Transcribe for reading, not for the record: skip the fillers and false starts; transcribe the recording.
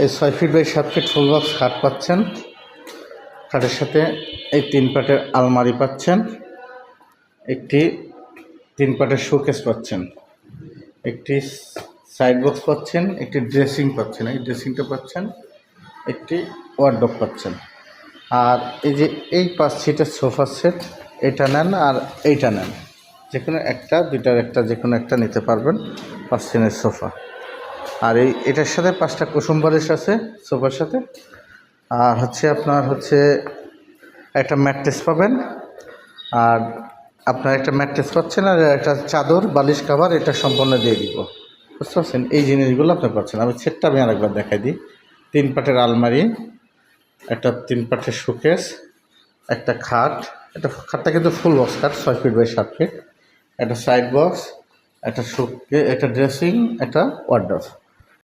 এই 6 feet by 7 feet full box খাট পাচ্ছেন। খাটের সাথে এই 3 পাটের আলমারি পাচ্ছেন, একটি 3 পাটের শোকেস পাচ্ছেন, একটি সাইড বক্স পাচ্ছেন, একটি ড্রেসিং পাচ্ছেন, এই ড্রেসিংটা পাচ্ছেন, একটি ওয়ার্ডরোব পাচ্ছেন। আর এই যে এই 5 সিটের সোফা সেট, এটা নেন আর এইটা নেন, যে কোনো একটা, দুইটার একটা, যে কোনো একটা নিতে পারবেন 5 সিটের সোফা। আর এটার সাথে 5টা কুসুম বালিশ আছে সোফার সাথে। আর আপনার একটা ম্যাট্রেস পাবেন, আর আপনার একটা ম্যাট্রেস পাচ্ছেন, আর একটা চাদর বালিশ কাভার, এটা সম্পূর্ণ দিয়ে দিব, বুঝতে পারছেন? এই জিনিসগুলো আপনি পাচ্ছেন। সেটটা আমি আরেকবার দেখাই দিই। 3 পাটের আলমারি, একটা 3 পাটের শোকেস, একটা খাট, খাটটা কিন্তু ফুল বক্স খাট, 6 ফিট বাই 7 ফিট, একটা সাইড বক্স, একটা একটা ড্রেসিং, একটা ওয়ার্ডরোব।